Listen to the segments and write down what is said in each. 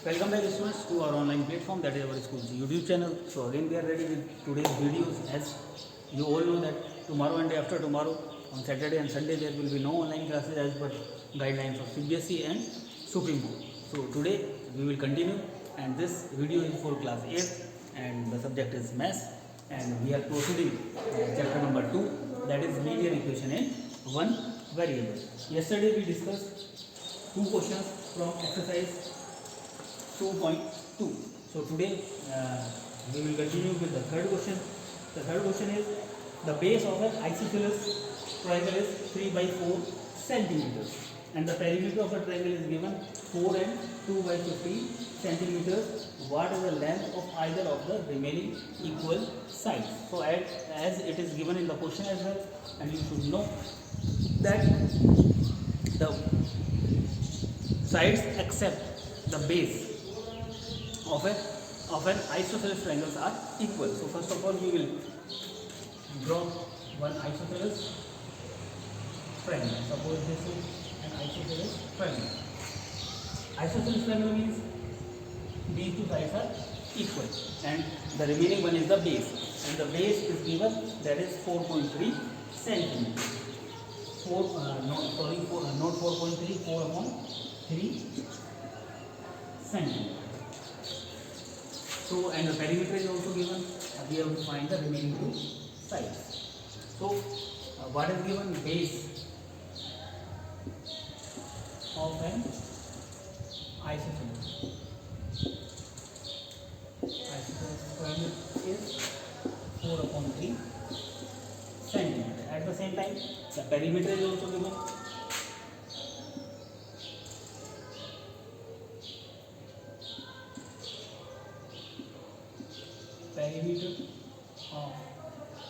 Welcome back students to our online platform, that is our school's YouTube channel. So again we are ready with today's videos. As you all know that tomorrow and day after tomorrow on Saturday and Sunday there will be no online classes as per guidelines of CBSE and Supreme Court. So today we will continue, and this video is for class 8 and the subject is maths, and we are proceeding chapter number 2, that is linear equation in one variable. Yesterday we discussed two questions from exercise 2.2. So today we will continue with the third question. The third question is the base of an isosceles triangle is 3 by 4 centimeters, and the perimeter of a triangle is given 4 and 2 by 15 centimeters. What is the length of either of the remaining equal sides? So as it is given in the question as well, and you should know that the sides except the base of an isosceles triangles are equal. So first of all we will draw one isosceles triangle. Suppose this is an isosceles triangle. Isosceles triangle means these two sides are equal and the remaining one is the base, and the base is given, that is 4.3 centimeters. Not 4.3, 4 upon 3 centimeters. So, and the perimeter is also given. We have to find the remaining two sides. So, what is given? Base of an isosceles. Isosceles triangle is 4 upon 3 centimeter. At the same time, the perimeter is also given. Perimeter of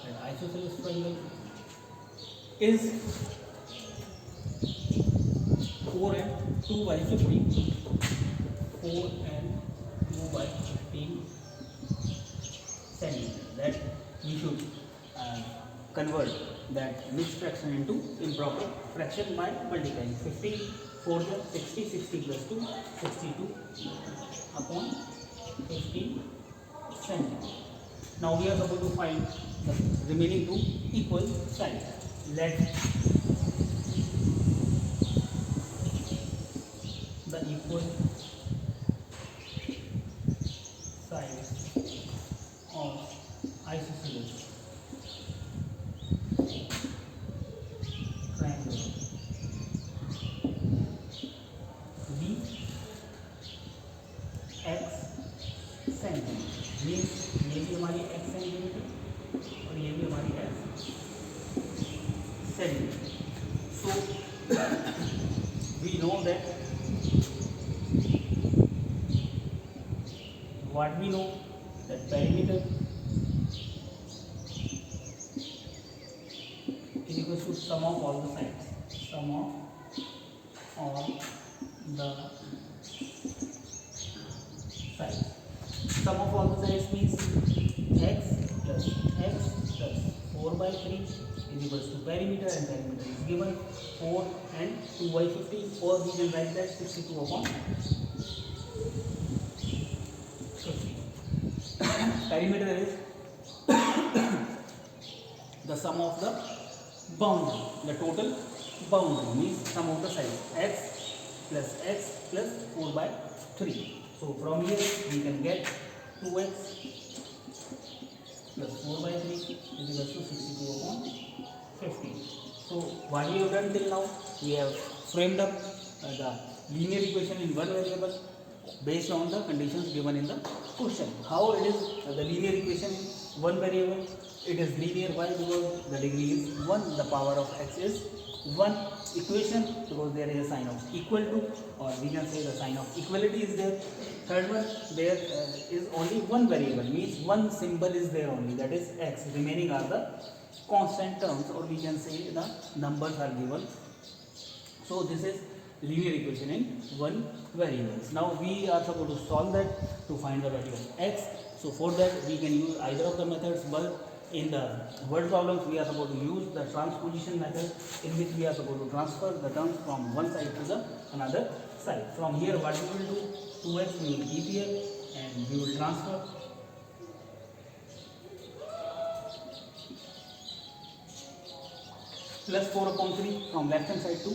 an isosceles triangle is 4 and 2 by 15. 4 and 2 by 15 centimeter. That we should convert that mixed fraction into improper fraction by multiplying 15 4 60, 60 plus 2, 62 upon 15 centimeter. Now we are supposed to find the remaining two equal sides. Let the equal sides of isosceles triangle be x centimetre. Means ये भी हमारी x centimetre और ये भी हमारी x centimetre. So we know that what we know that perimeter is equal to sum of all the sides. Sum of all the sides. Sum of all the sides means x plus 4 by 3 is equals to perimeter, and perimeter is given 4 and 2 by 15, or we can write that 62 upon 50. Perimeter is the sum of the boundary, the total boundary means sum of the sides x plus 4 by 3. So from here we can get 2x plus 4 by 3 is equals to 62 upon 15. So what we have done till now, we have framed up the linear equation in one variable based on the conditions given in the question. How it is the linear equation in one variable? It is linear. Why? Because the degree is 1, the power of x is 1. Equation, because there is a sign of equal to, or we can say the sign of equality is there. Third one, there is only one variable, means one symbol is there only, that is x. Remaining are the constant terms, or we can say the numbers are given. So this is linear equation in one variable. Now we are supposed to solve that to find the value of x. So for that we can use either of the methods, but in the word problems we are supposed to use the transposition method, in which we are supposed to transfer the terms from one side to the another side. From here what we will do, 2x we will keep here and we will transfer plus 4 upon 3 from left hand side to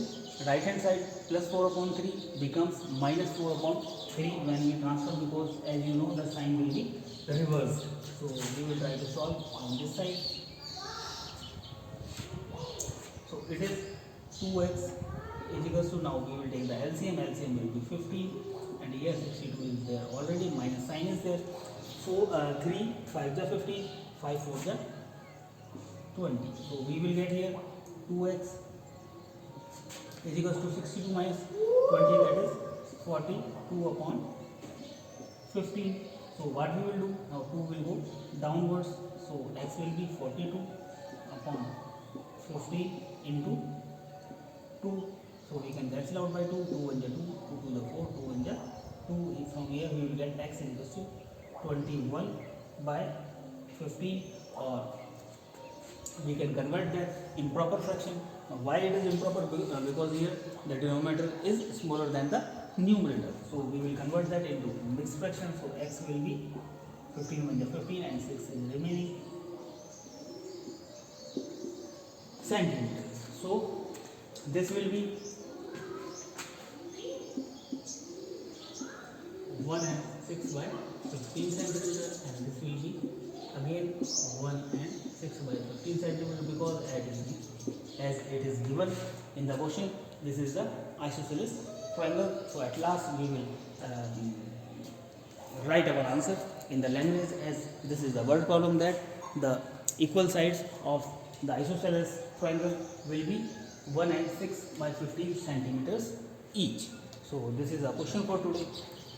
right hand side. Plus 4 upon 3 becomes minus 4 upon 3 when we transfer, because as you know the sign will be reversed. So we will try to solve on this side. So it is 2x is equals to, now we will take the LCM. LCM will be 15 and here 62 is there already, minus sign is there. So 3 5 is 15, 5 4 is 20. So we will get here 2x is equals to 62 minus 20, that is 42 upon 15. So what we will do, now 2 will go downwards, so x will be 42 upon 15 into 2. So we can cancel out by 2, 2 1 ja 2, 2 to the 4, 2 1 ja 2. From here we will get x is equals to 21 by 15, or we can convert that in proper fraction. Why it is improper? Because here the denominator is smaller than the numerator. So we will convert that into mixed fraction. So x will be 15 1 15 and 6 is remaining centimeters. So this will be 1 and 6 by 15 centimeters, and this will be again 1 and 6 by 15 centimeters, because as it is given in the question, this is the isosceles triangle. So at last we will write our answer in the language, as this is the word problem, that the equal sides of the isosceles triangle will be 1 and 6 by 15 centimeters each. So this is a question for today.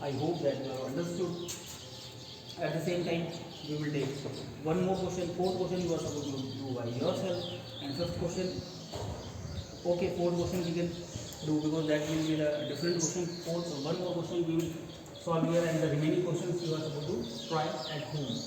I hope that you have understood. At the same time, we will take one more question. Fourth question you are supposed to do by yourself, and fifth question, okay, fourth question we can do because that will be a different question. Fourth, so one more question we will solve here, and the remaining questions you are supposed to try at home.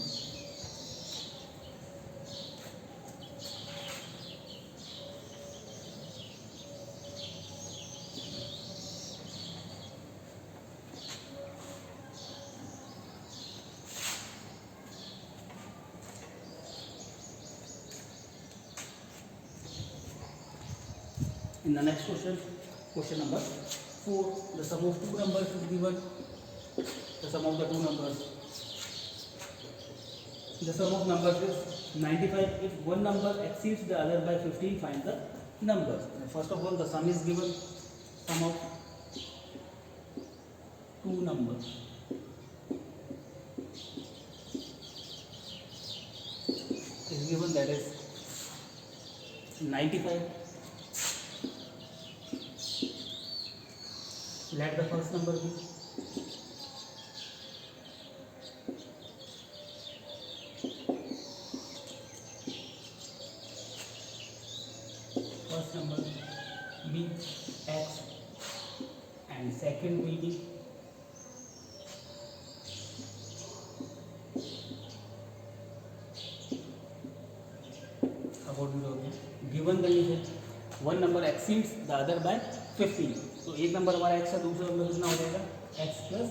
In the next question, question number 4, the sum of two numbers is given. The sum of the two numbers. The sum of numbers is 95. If one number exceeds the other by 15, find the numbers. First of all, the sum is given. Sum of two numbers is given, that is 95. Let the first number be x, and second will be according to given condition, one number exceeds the other by 15. तो एक number हमारा x है, दूसरा number कितना हो जाएगा x plus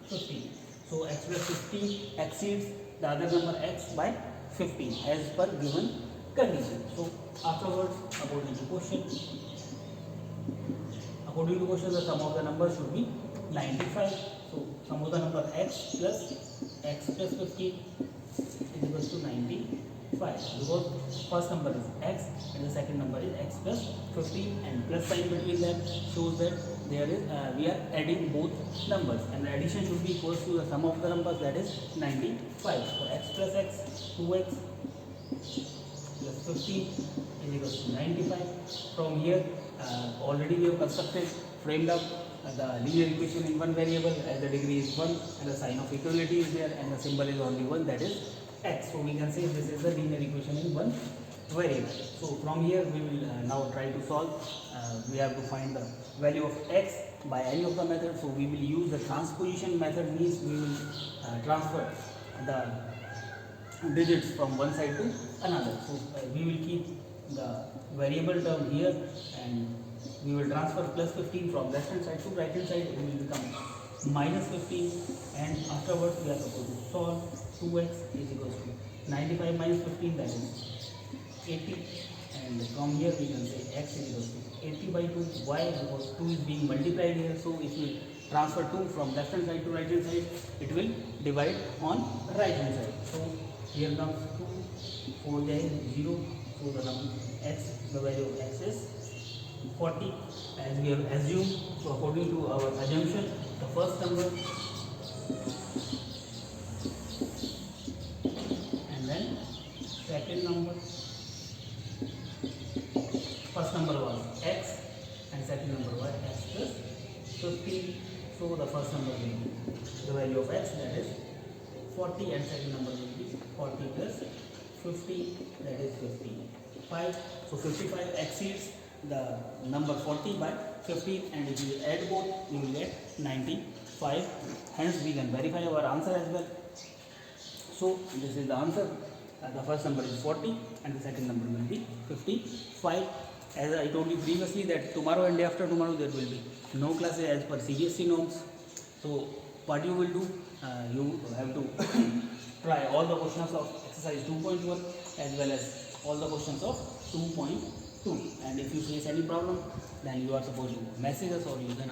15. So x plus 15 exceeds the other number x by 15 as per given condition. So afterwards, according to question, the sum of the numbers should be 95. So sum of the number x plus 15 is equals to 95, because first number is x and the second number is x plus 15, and plus sign between them shows that there is we are adding both numbers, and the addition should be equals to the sum of the numbers, that is 95. So x plus x, 2x plus 15 is equals to 95. From here already we have constructed, framed up the linear equation in one variable, as the degree is 1 and the sign of equality is there and the symbol is only one, that is x. So we can say this is the linear equation in one variable. So from here we will now try to solve. We have to find the value of x by any of the methods. So we will use the transposition method, means we will transfer the digits from one side to another. So we will keep the variable term here, and we will transfer plus 15 from left hand side to right hand side. It will become minus 15, and afterwards we are supposed to solve. 2x is equals to 95 minus 15, that is 80, and from here we can say x is equals to 80 by 2. Why? Because 2 is being multiplied here, so if we transfer 2 from left hand side to right hand side, it will divide on right hand side. So here comes 2, 4 there 0, so the number x, the value of x is 40 as we have assumed. So according to our assumption, the first number and then second number, first number was x and second number was x plus 15. So the first number will be the value of x, that is 40, and second number will be 40 plus 50, that is 55. So 55 exceeds the number 40 by 15, and if you add both, you will get 95. Hence we can verify our answer as well. So this is the answer. The first number is 40 and the second number will be 55. As I told you previously that tomorrow and day after tomorrow there will be no classes as per CBSE norms. So what you will do, you have to try all the questions of exercise 2.1 as well as all the questions of 2.2, and if you face any problem, then you are supposed to message us, or you can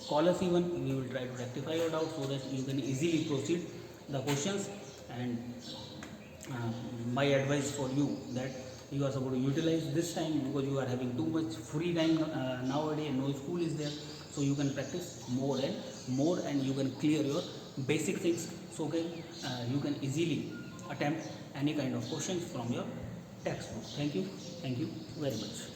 call us even. We will try to rectify your doubt so that you can easily proceed the questions. And my advice for you that you are supposed to utilize this time, because you are having too much free time nowadays, no school is there, so you can practice more and more, and you can clear your basic things, so you can easily attempt any kind of questions from your textbook. Thank you very much.